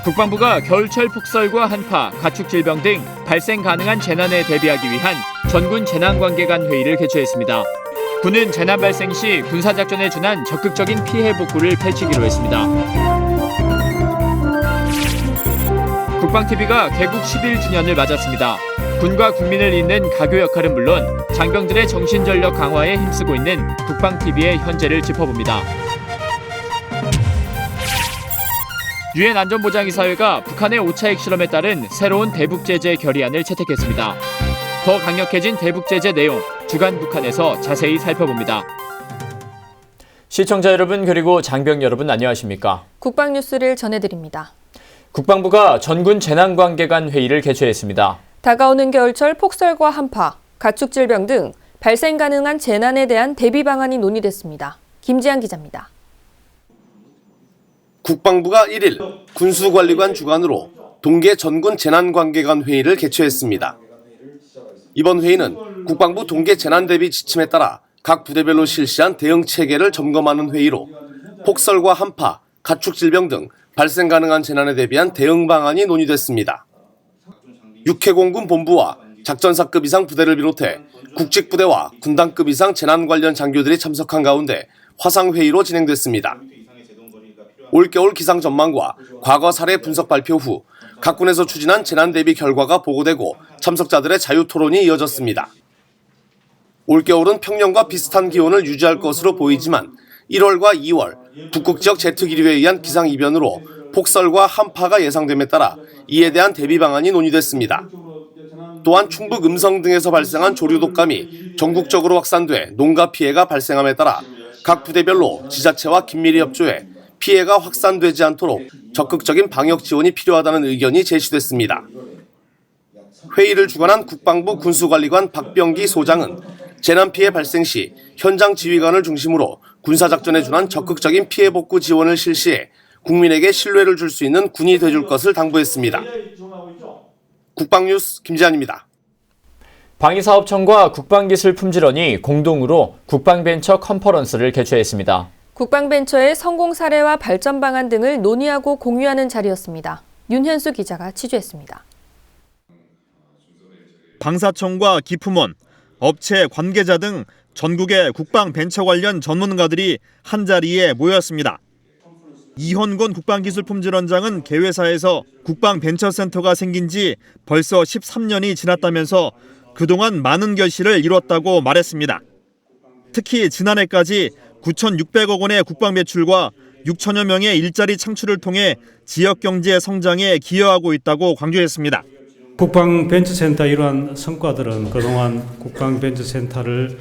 국방부가 겨울철 폭설과 한파, 가축 질병 등 발생 가능한 재난에 대비하기 위한 전군 재난관계관 회의를 개최했습니다. 군은 재난 발생 시 군사작전에 준한 적극적인 피해 복구를 펼치기로 했습니다. 국방TV가 개국 11주년을 맞았습니다. 군과 국민을 잇는 가교 역할은 물론 장병들의 정신전력 강화에 힘쓰고 있는 국방TV의 현재를 짚어봅니다. 유엔 안전보장이사회가 북한의 5차 핵실험에 따른 새로운 대북제재 결의안을 채택했습니다. 더 강력해진 대북제재 내용, 주간 북한에서 자세히 살펴봅니다. 시청자 여러분 그리고 장병 여러분 안녕하십니까? 국방뉴스를 전해드립니다. 국방부가 전군 재난관계관 회의를 개최했습니다. 다가오는 겨울철 폭설과 한파, 가축 질병 등 발생 가능한 재난에 대한 대비 방안이 논의됐습니다. 김지한 기자입니다. 국방부가 1일 군수관리관 주관으로 동계 전군 재난관계관 회의를 개최했습니다. 이번 회의는 국방부 동계 재난대비 지침에 따라 각 부대별로 실시한 대응 체계를 점검하는 회의로 폭설과 한파, 가축 질병 등 발생 가능한 재난에 대비한 대응 방안이 논의됐습니다. 육해공군 본부와 작전사급 이상 부대를 비롯해 국직부대와 군단급 이상 재난 관련 장교들이 참석한 가운데 화상회의로 진행됐습니다. 올겨울 기상 전망과 과거 사례 분석 발표 후 각 군에서 추진한 재난 대비 결과가 보고되고 참석자들의 자유 토론이 이어졌습니다. 올겨울은 평년과 비슷한 기온을 유지할 것으로 보이지만 1월과 2월 북극 지역 제트 기류에 의한 기상 이변으로 폭설과 한파가 예상됨에 따라 이에 대한 대비 방안이 논의됐습니다. 또한 충북 음성 등에서 발생한 조류 독감이 전국적으로 확산돼 농가 피해가 발생함에 따라 각 부대별로 지자체와 긴밀히 협조해 피해가 확산되지 않도록 적극적인 방역 지원이 필요하다는 의견이 제시됐습니다. 회의를 주관한 국방부 군수관리관 박병기 소장은 재난 피해 발생 시 현장 지휘관을 중심으로 군사작전에 준한 적극적인 피해 복구 지원을 실시해 국민에게 신뢰를 줄 수 있는 군이 되줄 것을 당부했습니다. 국방뉴스 김지한입니다. 방위사업청과 국방기술품질원이 공동으로 국방벤처 컨퍼런스를 개최했습니다. 국방벤처의 성공 사례와 발전 방안 등을 논의하고 공유하는 자리였습니다. 윤현수 기자가 취재했습니다. 방사청과 기품원, 업체 관계자 등 전국의 국방벤처 관련 전문가들이 한자리에 모였습니다. 이현곤 국방기술품질원장은 개회사에서 국방벤처센터가 생긴 지 벌써 13년이 지났다면서 그동안 많은 결실을 이뤘다고 말했습니다. 특히 지난해까지 9,600억 원의 국방 매출과 6천여 명의 일자리 창출을 통해 지역 경제 성장에 기여하고 있다고 강조했습니다. 국방벤처센터 이러한 성과들은 그동안 국방벤처센터를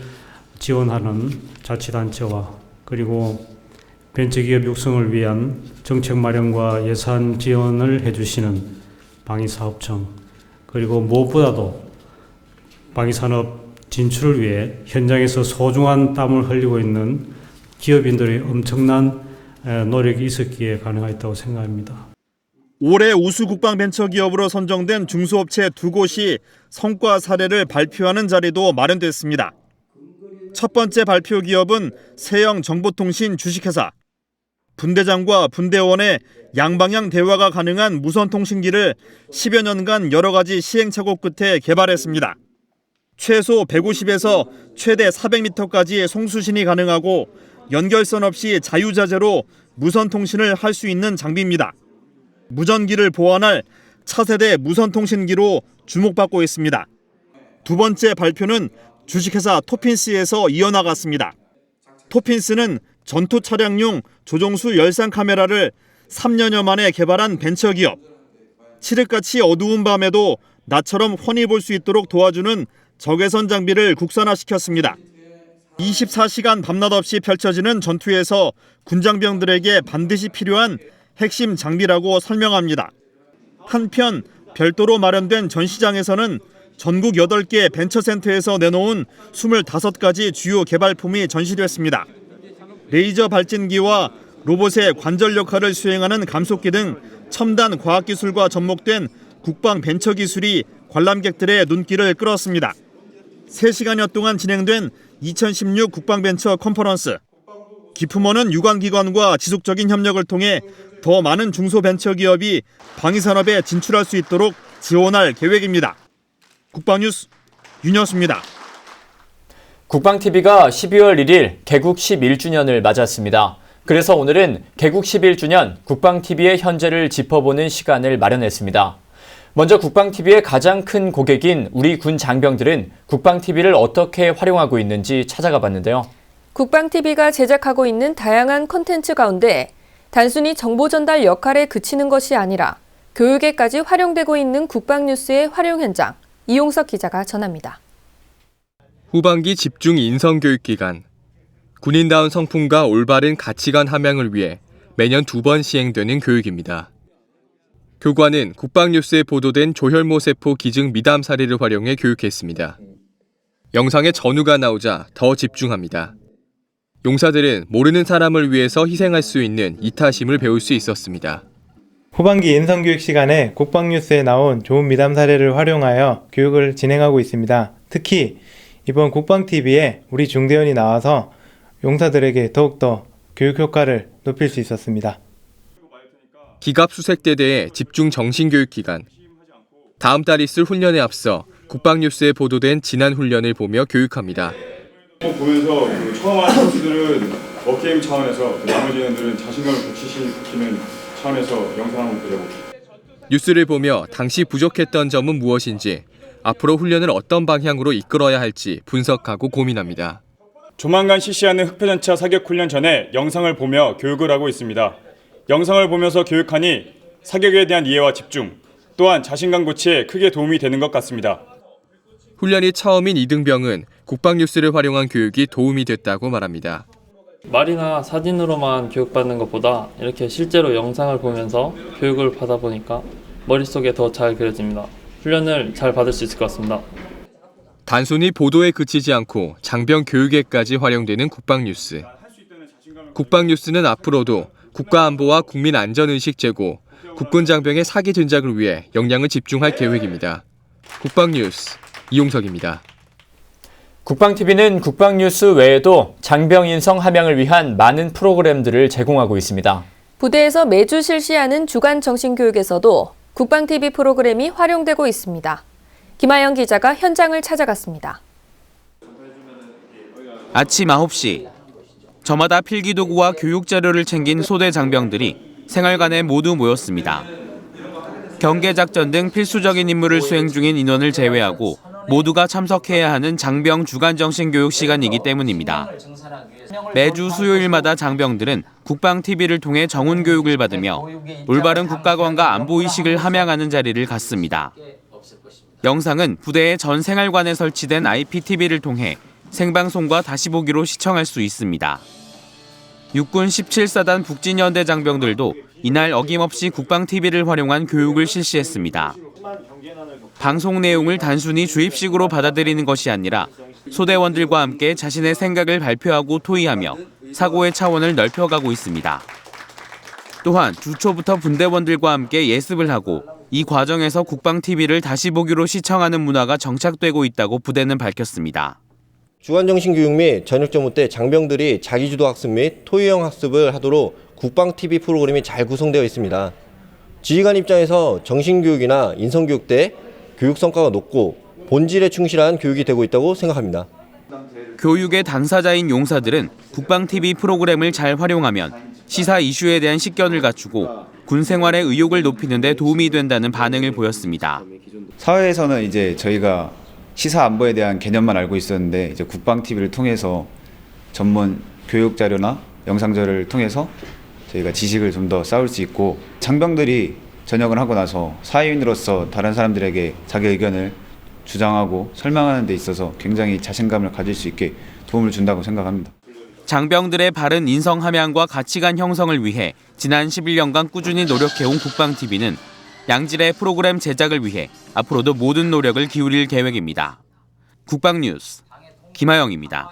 지원하는 자치단체와 그리고 벤처기업 육성을 위한 정책 마련과 예산 지원을 해주시는 방위사업청 그리고 무엇보다도 방위산업 진출을 위해 현장에서 소중한 땀을 흘리고 있는 기업인들의 엄청난 노력이 있었기에 가능했다고 생각합니다. 올해 우수 국방벤처기업으로 선정된 중소업체 2곳이 성과 사례를 발표하는 자리도 마련됐습니다. 첫 번째 발표 기업은 세영정보통신 주식회사. 분대장과 분대원의 양방향 대화가 가능한 무선통신기를 10여 년간 여러 가지 시행착오 끝에 개발했습니다. 최소 150에서 최대 400m까지 송수신이 가능하고 연결선 없이 자유자재로 무선통신을 할 수 있는 장비입니다. 무전기를 보완할 차세대 무선통신기로 주목받고 있습니다. 두 번째 발표는 주식회사 토핀스에서 이어나갔습니다. 토핀스는 전투 차량용 조종수 열상 카메라를 3년여 만에 개발한 벤처기업. 칠흑같이 어두운 밤에도 나처럼 훤히 볼 수 있도록 도와주는 적외선 장비를 국산화시켰습니다. 24시간 밤낮 없이 펼쳐지는 전투에서 군장병들에게 반드시 필요한 핵심 장비라고 설명합니다. 한편 별도로 마련된 전시장에서는 전국 8개 벤처센터에서 내놓은 25가지 주요 개발품이 전시됐습니다. 레이저 발진기와 로봇의 관절 역할을 수행하는 감속기 등 첨단 과학기술과 접목된 국방 벤처 기술이 관람객들의 눈길을 끌었습니다. 3시간여 동안 진행된 2016 국방벤처 컨퍼런스. 기품원은 유관기관과 지속적인 협력을 통해 더 많은 중소벤처기업이 방위산업에 진출할 수 있도록 지원할 계획입니다. 국방뉴스 윤여수입니다. 국방TV가 12월 1일 개국 11주년을 맞았습니다. 그래서 오늘은 개국 11주년 국방TV의 현재를 짚어보는 시간을 마련했습니다. 먼저 국방TV의 가장 큰 고객인 우리 군 장병들은 국방TV를 어떻게 활용하고 있는지 찾아가 봤는데요. 국방TV가 제작하고 있는 다양한 콘텐츠 가운데 단순히 정보 전달 역할에 그치는 것이 아니라 교육에까지 활용되고 있는 국방뉴스의 활용 현장, 이용석 기자가 전합니다. 후반기 집중 인성교육기간. 군인다운 성품과 올바른 가치관 함양을 위해 매년 2번 시행되는 교육입니다. 교관은 국방뉴스에 보도된 조혈모 세포 기증 미담 사례를 활용해 교육했습니다. 영상에 전우가 나오자 더 집중합니다. 용사들은 모르는 사람을 위해서 희생할 수 있는 이타심을 배울 수 있었습니다. 후반기 인성교육 시간에 국방뉴스에 나온 좋은 미담 사례를 활용하여 교육을 진행하고 있습니다. 특히 이번 국방TV에 우리 중대원이 나와서 용사들에게 더욱더 교육 효과를 높일 수 있었습니다. 기갑수색대대의 집중 정신교육기간. 다음 달 있을 훈련에 앞서 국방뉴스에 보도된 지난 훈련을 보며 교육합니다. 보면서 처음 하는 선수들은 어게임 차원에서 나머지 애들은 자신감을 붙이는 차원에서 영상 한번 보려고. 뉴스를 보며 당시 부족했던 점은 무엇인지, 앞으로 훈련을 어떤 방향으로 이끌어야 할지 분석하고 고민합니다. 조만간 실시하는 흑표전차 사격 훈련 전에 영상을 보며 교육을 하고 있습니다. 영상을 보면서 교육하니 사격에 대한 이해와 집중, 또한 자신감 고취에 크게 도움이 되는 것 같습니다. 훈련이 처음인 이등병은 국방뉴스를 활용한 교육이 도움이 됐다고 말합니다. 말이나 사진으로만 교육받는 것보다 이렇게 실제로 영상을 보면서 교육을 받아보니까 머릿속에 더 잘 그려집니다. 훈련을 잘 받을 수 있을 것 같습니다. 단순히 보도에 그치지 않고 장병 교육에까지 활용되는 국방뉴스. 국방뉴스는 앞으로도 국가안보와 국민안전의식 제고, 국군 장병의 사기 진작을 위해 역량을 집중할 계획입니다. 국방뉴스 이용석입니다. 국방TV는 국방뉴스 외에도 장병 인성 함양을 위한 많은 프로그램들을 제공하고 있습니다. 부대에서 매주 실시하는 주간 정신교육에서도 국방TV 프로그램이 활용되고 있습니다. 김하영 기자가 현장을 찾아갔습니다. 아침 9시. 저마다 필기도구와 교육자료를 챙긴 소대 장병들이 생활관에 모두 모였습니다. 경계작전 등 필수적인 임무를 수행 중인 인원을 제외하고 모두가 참석해야 하는 장병 주간정신교육 시간이기 때문입니다. 매주 수요일마다 장병들은 국방TV를 통해 정훈교육을 받으며 올바른 국가관과 안보의식을 함양하는 자리를 갖습니다. 영상은 부대의 전 생활관에 설치된 IPTV를 통해 생방송과 다시 보기로 시청할 수 있습니다. 육군 17사단 북진연대 장병들도 이날 어김없이 국방TV를 활용한 교육을 실시했습니다. 방송 내용을 단순히 주입식으로 받아들이는 것이 아니라 소대원들과 함께 자신의 생각을 발표하고 토의하며 사고의 차원을 넓혀가고 있습니다. 또한 주 초부터 분대원들과 함께 예습을 하고 이 과정에서 국방TV를 다시 보기로 시청하는 문화가 정착되고 있다고 부대는 밝혔습니다. 주간정신교육 및 저녁 점호 때 장병들이 자기주도 학습 및 토의형 학습을 하도록 국방TV 프로그램이 잘 구성되어 있습니다. 지휘관 입장에서 정신교육이나 인성교육 때 교육 성과가 높고 본질에 충실한 교육이 되고 있다고 생각합니다. 교육의 당사자인 용사들은 국방TV 프로그램을 잘 활용하면 시사 이슈에 대한 식견을 갖추고 군 생활의 의욕을 높이는 데 도움이 된다는 반응을 보였습니다. 사회에서는 이제 저희가 시사 안보에 대한 개념만 알고 있었는데 이제 국방TV를 통해서 전문 교육 자료나 영상자료를 통해서 저희가 지식을 좀 더 쌓을 수 있고 장병들이 전역을 하고 나서 사회인으로서 다른 사람들에게 자기 의견을 주장하고 설명하는 데 있어서 굉장히 자신감을 가질 수 있게 도움을 준다고 생각합니다. 장병들의 바른 인성 함양과 가치관 형성을 위해 지난 11년간 꾸준히 노력해온 국방TV는 양질의 프로그램 제작을 위해 앞으로도 모든 노력을 기울일 계획입니다. 국방뉴스 김하영입니다.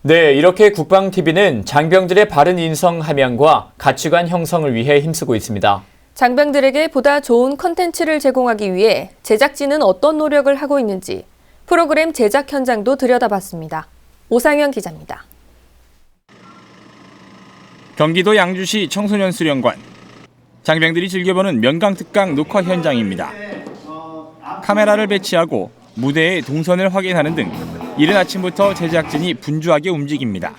네, 이렇게 국방TV는 장병들의 바른 인성 함양과 가치관 형성을 위해 힘쓰고 있습니다. 장병들에게 보다 좋은 컨텐츠를 제공하기 위해 제작진은 어떤 노력을 하고 있는지 프로그램 제작 현장도 들여다봤습니다. 오상현 기자입니다. 경기도 양주시 청소년 수련관. 장병들이 즐겨보는 면강특강 녹화 현장입니다. 카메라를 배치하고 무대의 동선을 확인하는 등 이른 아침부터 제작진이 분주하게 움직입니다.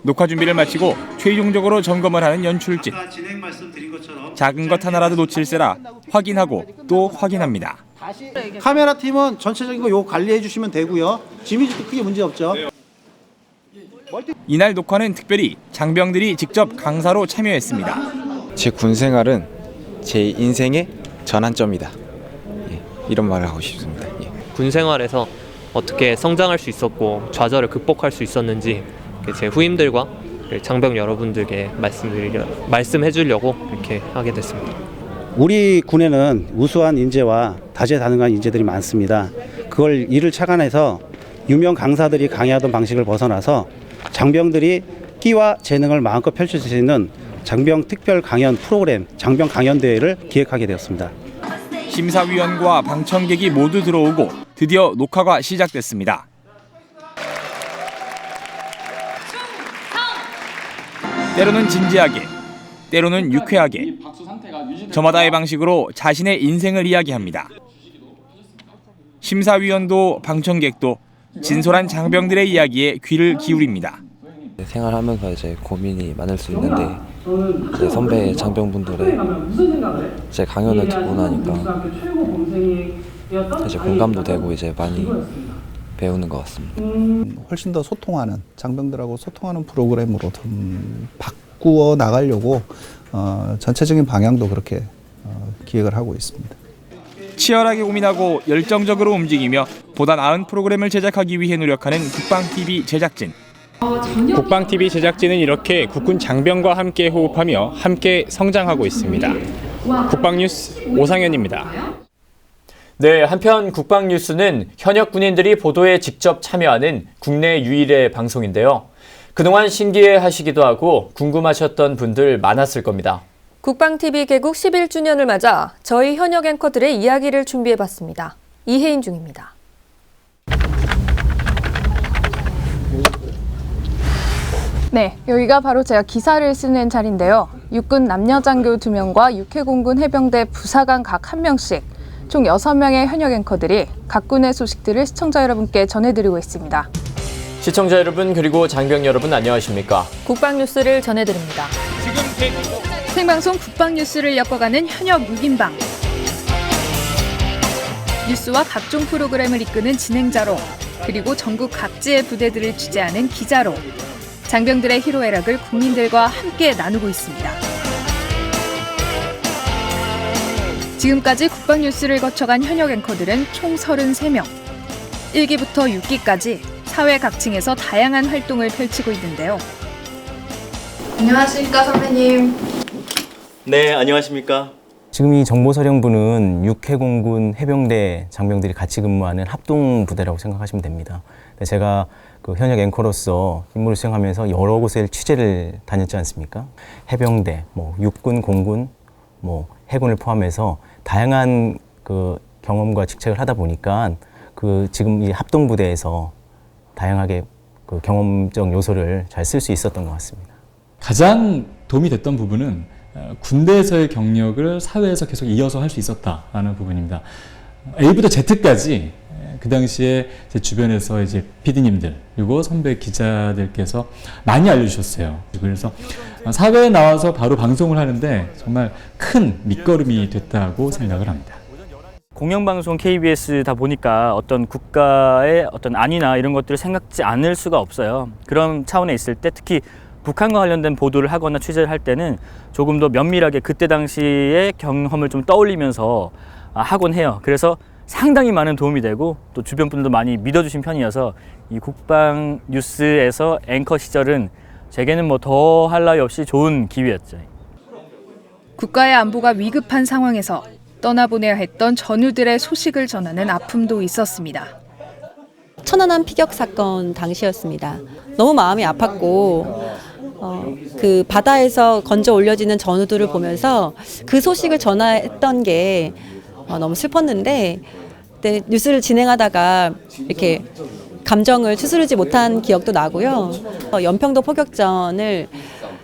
녹화 준비를 마치고 최종적으로 점검을 하는 연출진. 작은 것 하나라도 놓칠세라 확인하고 또 확인합니다. 카메라 팀은 전체적인 거 요거 관리해 주시면 되고요. 지미지도 크게 문제 없죠. 이날 녹화는 특별히 장병들이 직접 강사로 참여했습니다. 제 군 생활은 제 인생의 전환점이다. 이런 말을 하고 싶습니다. 군 생활에서 어떻게 성장할 수 있었고 좌절을 극복할 수 있었는지 제 후임들과 장병 여러분들께 말씀해 주려고 이렇게 하게 됐습니다. 우리 군에는 우수한 인재와 다재다능한 인재들이 많습니다. 그걸 이를 착안해서 유명 강사들이 강의하던 방식을 벗어나서 장병들이 끼와 재능을 마음껏 펼칠 수 있는 장병 특별 강연 프로그램 장병 강연 대회를 기획하게 되었습니다. 심사위원과 방청객이 모두 들어오고 드디어 녹화가 시작됐습니다. 때로는 진지하게, 때로는 유쾌하게, 저마다의 방식으로 자신의 인생을 이야기합니다. 심사위원도 방청객도 진솔한 장병들의 이야기에 귀를 기울입니다. 생활하면서 이제 고민이 많을 수 있는데 이제 선배 장병분들의 이제 강연을 듣고 나니까 이제 공감도 되고 이제 많이 배우는 것 같습니다. 훨씬 더 소통하는 장병들하고 소통하는 프로그램으로 좀 바꾸어 나가려고 전체적인 방향도 그렇게 기획을 하고 있습니다. 치열하게 고민하고 열정적으로 움직이며 보다 나은 프로그램을 제작하기 위해 노력하는 국방TV 제작진. 국방TV 제작진은 이렇게 국군 장병과 함께 호흡하며 함께 성장하고 있습니다. 국방뉴스 오상현입니다. 네, 한편 국방뉴스는 현역 군인들이 보도에 직접 참여하는 국내 유일의 방송인데요. 그동안 신기해하시기도 하고 궁금하셨던 분들 많았을 겁니다. 국방TV 개국 11주년을 맞아 저희 현역 앵커들의 이야기를 준비해봤습니다. 이혜인 중입니다. 네, 여기가 바로 제가 기사를 쓰는 자리인데요. 육군 남녀장교 2명과 육해공군 해병대 부사관 각 1명씩 총 6명의 현역 앵커들이 각 군의 소식들을 시청자 여러분께 전해드리고 있습니다. 시청자 여러분 그리고 장병 여러분 안녕하십니까? 국방뉴스를 전해드립니다. 생방송 국방뉴스를 엮어가는 현역 6인방. 뉴스와 각종 프로그램을 이끄는 진행자로 그리고 전국 각지의 부대들을 취재하는 기자로 장병들의 희로애락을 국민들과 함께 나누고 있습니다. 지금까지 국방뉴스를 거쳐간 현역 앵커들은 총 33명. 1기부터 6기까지 사회 각층에서 다양한 활동을 펼치고 있는데요. 안녕하십니까 선배님. 네, 안녕하십니까. 지금 이 정보사령부는 육해공군 해병대 장병들이 같이 근무하는 합동부대라고 생각하시면 됩니다. 제가 그 현역 앵커로서 임무를 수행하면서 여러 곳에 취재를 다녔지 않습니까? 해병대, 육군, 공군, 해군을 포함해서 다양한 그 경험과 직책을 하다 보니까 그 지금 이 합동부대에서 다양하게 그 경험적 요소를 잘 쓸 수 있었던 것 같습니다. 가장 도움이 됐던 부분은 군대에서의 경력을 사회에서 계속 이어서 할 수 있었다라는 부분입니다. A부터 Z까지 그 당시에 제 주변에서 이제 PD님들 그리고 선배 기자들께서 많이 알려주셨어요. 그래서 사회에 나와서 바로 방송을 하는데 정말 큰 밑거름이 됐다고 생각을 합니다. 공영방송 KBS다 보니까 어떤 국가의 어떤 안위나 이런 것들을 생각지 않을 수가 없어요. 그런 차원에 있을 때 특히 북한과 관련된 보도를 하거나 취재를 할 때는 조금 더 면밀하게 그때 당시의 경험을 좀 떠올리면서 하곤 해요. 그래서 상당히 많은 도움이 되고 또 주변 분들도 많이 믿어주신 편이어서 이 국방 뉴스에서 앵커 시절은 제게는 더 할 나위 없이 좋은 기회였죠. 국가의 안보가 위급한 상황에서 떠나보내야 했던 전우들의 소식을 전하는 아픔도 있었습니다. 천안함 피격 사건 당시였습니다. 너무 마음이 아팠고 그 바다에서 건져 올려지는 전우들을 보면서 그 소식을 전화했던 게 너무 슬펐는데, 그때 뉴스를 진행하다가 이렇게 감정을 추스르지 못한 기억도 나고요. 연평도 포격전을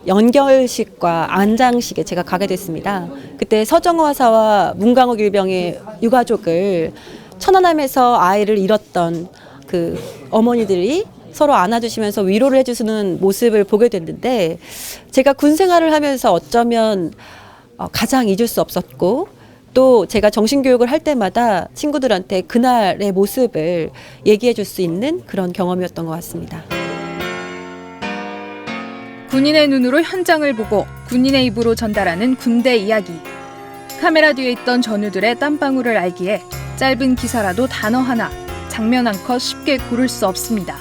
연결식과 안장식에 제가 가게 됐습니다. 그때 서정호 화사와 문광옥 일병의 유가족을 천안함에서 아이를 잃었던 그 어머니들이 서로 안아주시면서 위로를 해주시는 모습을 보게 됐는데, 제가 군 생활을 하면서 어쩌면 가장 잊을 수 없었고, 또 제가 정신교육을 할 때마다 친구들한테 그날의 모습을 얘기해 줄 수 있는 그런 경험이었던 것 같습니다. 군인의 눈으로 현장을 보고 군인의 입으로 전달하는 군대 이야기. 카메라 뒤에 있던 전우들의 땀방울을 알기에 짧은 기사라도 단어 하나, 장면 한 컷 쉽게 고를 수 없습니다.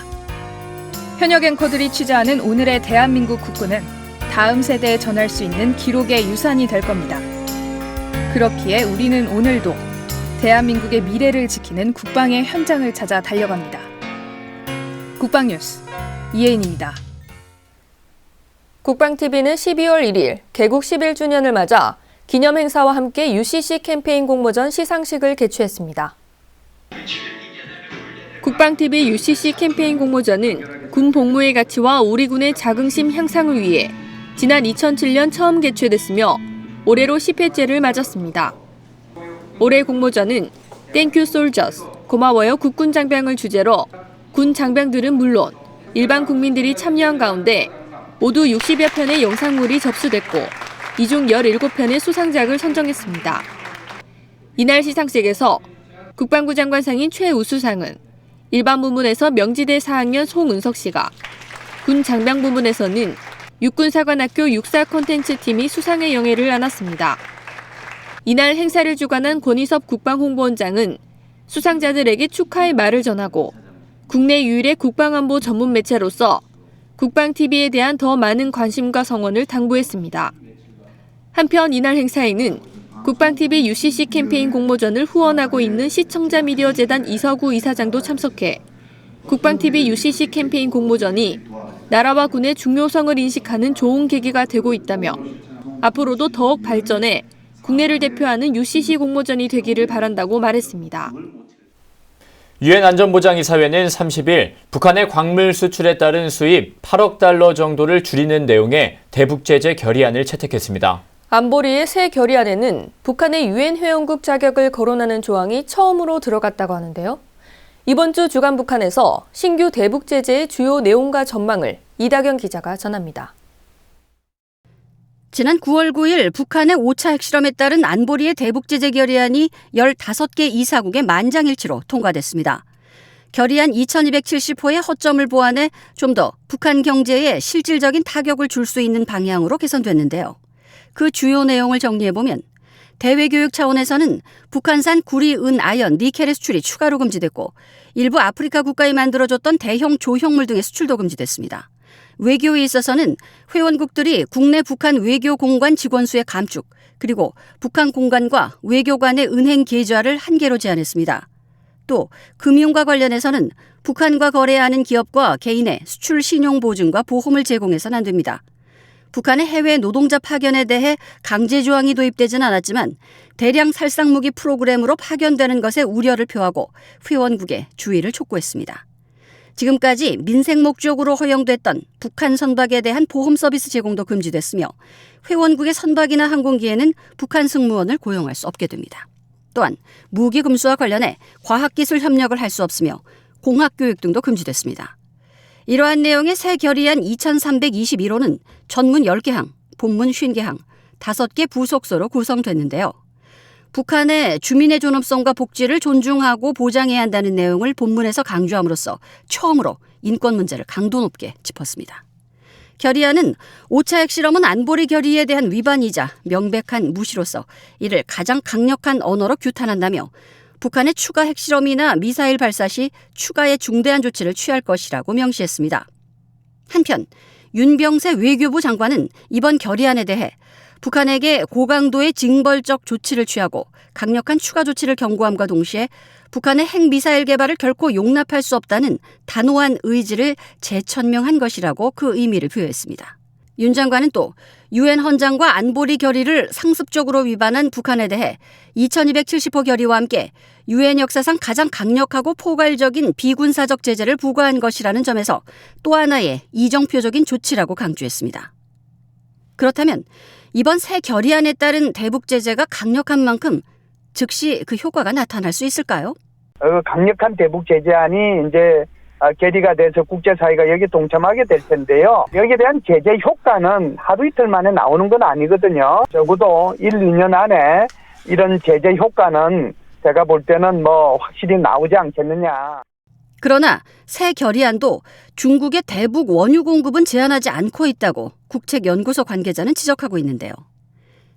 현역 앵커들이 취재하는 오늘의 대한민국 국군은 다음 세대에 전할 수 있는 기록의 유산이 될 겁니다. 그렇기에 우리는 오늘도 대한민국의 미래를 지키는 국방의 현장을 찾아 달려갑니다. 국방뉴스 이혜인입니다. 국방TV는 12월 1일 개국 11주년을 맞아 기념행사와 함께 UCC 캠페인 공모전 시상식을 개최했습니다. 국방TV UCC 캠페인 공모전은 군 복무의 가치와 우리 군의 자긍심 향상을 위해 지난 2007년 처음 개최됐으며 올해로 10회째를 맞았습니다. 올해 공모전은 땡큐 솔저스, 고마워요 국군 장병을 주제로 군 장병들은 물론 일반 국민들이 참여한 가운데 모두 60여 편의 영상물이 접수됐고 이 중 17편의 수상작을 선정했습니다. 이날 시상식에서 국방부 장관상인 최우수상은 일반 부문에서 명지대 4학년 송은석 씨가, 군 장병 부문에서는 육군사관학교 육사 콘텐츠 팀이 수상의 영예를 안았습니다. 이날 행사를 주관한 권희섭 국방홍보원장은 수상자들에게 축하의 말을 전하고 국내 유일의 국방안보 전문 매체로서 국방TV에 대한 더 많은 관심과 성원을 당부했습니다. 한편 이날 행사에는 국방TV UCC 캠페인 공모전을 후원하고 있는 시청자 미디어 재단 이서구 이사장도 참석해 국방TV UCC 캠페인 공모전이 나라와 군의 중요성을 인식하는 좋은 계기가 되고 있다며 앞으로도 더욱 발전해 국내를 대표하는 UCC 공모전이 되기를 바란다고 말했습니다. 유엔 안전보장이사회는 30일 북한의 광물 수출에 따른 수입 8억 달러 정도를 줄이는 내용의 대북 제재 결의안을 채택했습니다. 안보리의 새 결의안에는 북한의 유엔 회원국 자격을 거론하는 조항이 처음으로 들어갔다고 하는데요. 이번 주 주간 북한에서 신규 대북 제재의 주요 내용과 전망을 이다경 기자가 전합니다. 지난 9월 9일 북한의 5차 핵실험에 따른 안보리의 대북 제재 결의안이 15개 이사국의 만장일치로 통과됐습니다. 결의안 2270호의 허점을 보완해 좀 더 북한 경제에 실질적인 타격을 줄 수 있는 방향으로 개선됐는데요. 그 주요 내용을 정리해보면 대외교육 차원에서는 북한산 구리, 은, 아연, 니켈의 수출이 추가로 금지됐고 일부 아프리카 국가에 만들어줬던 대형 조형물 등의 수출도 금지됐습니다. 외교에 있어서는 회원국들이 국내 북한 외교 공관 직원 수의 감축, 그리고 북한 공관과 외교관의 은행 계좌를 한개로 제한했습니다. 또 금융과 관련해서는 북한과 거래하는 기업과 개인의 수출 신용 보증과 보험을 제공해서는 안 됩니다. 북한의 해외 노동자 파견에 대해 강제 조항이 도입되진 않았지만 대량 살상무기 프로그램으로 파견되는 것에 우려를 표하고 회원국에 주의를 촉구했습니다. 지금까지 민생 목적으로 허용됐던 북한 선박에 대한 보험 서비스 제공도 금지됐으며 회원국의 선박이나 항공기에는 북한 승무원을 고용할 수 없게 됩니다. 또한 무기 금수와 관련해 과학기술 협력을 할 수 없으며 공학교육 등도 금지됐습니다. 이러한 내용의 새 결의안 2321호는 전문 10개항, 본문 50개항, 5개 부속소로 구성됐는데요. 북한의 주민의 존엄성과 복지를 존중하고 보장해야 한다는 내용을 본문에서 강조함으로써 처음으로 인권 문제를 강도 높게 짚었습니다. 결의안은 5차 핵실험은 안보리 결의에 대한 위반이자 명백한 무시로서 이를 가장 강력한 언어로 규탄한다며 북한의 추가 핵실험이나 미사일 발사 시 추가의 중대한 조치를 취할 것이라고 명시했습니다. 한편 윤병세 외교부 장관은 이번 결의안에 대해 북한에게 고강도의 징벌적 조치를 취하고 강력한 추가 조치를 경고함과 동시에 북한의 핵미사일 개발을 결코 용납할 수 없다는 단호한 의지를 재천명한 것이라고 그 의미를 부여했습니다. 윤 장관은 또 유엔 헌장과 안보리 결의를 상습적으로 위반한 북한에 대해 2270호 결의와 함께 유엔 역사상 가장 강력하고 포괄적인 비군사적 제재를 부과한 것이라는 점에서 또 하나의 이정표적인 조치라고 강조했습니다. 그렇다면 이번 새 결의안에 따른 대북 제재가 강력한 만큼 즉시 그 효과가 나타날 수 있을까요? 강력한 대북 제재안이 이제 결의가 돼서 국제사회가 여기에 동참하게 될 텐데요. 여기에 대한 제재 효과는 하루 이틀 만에 나오는 건 아니거든요. 적어도 1, 2년 안에 이런 제재 효과는 제가 볼 때는 확실히 나오지 않겠느냐. 그러나 새 결의안도 중국의 대북 원유 공급은 제한하지 않고 있다고 국책연구소 관계자는 지적하고 있는데요.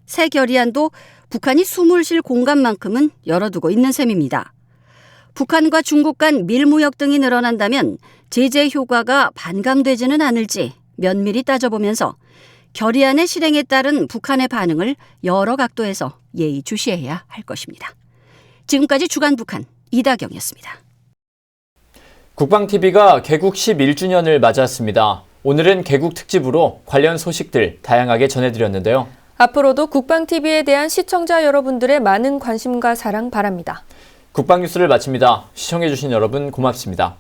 새 결의안도 북한이 숨을 쉴 공간만큼은 열어두고 있는 셈입니다. 북한과 중국 간 밀무역 등이 늘어난다면 제재 효과가 반감되지는 않을지 면밀히 따져보면서 결의안의 실행에 따른 북한의 반응을 여러 각도에서 예의주시해야 할 것입니다. 지금까지 주간 북한 이다경이었습니다. 국방TV가 개국 11주년을 맞았습니다. 오늘은 개국 특집으로 관련 소식들 다양하게 전해드렸는데요. 앞으로도 국방TV에 대한 시청자 여러분들의 많은 관심과 사랑 바랍니다. 국방뉴스를 마칩니다. 시청해주신 여러분 고맙습니다.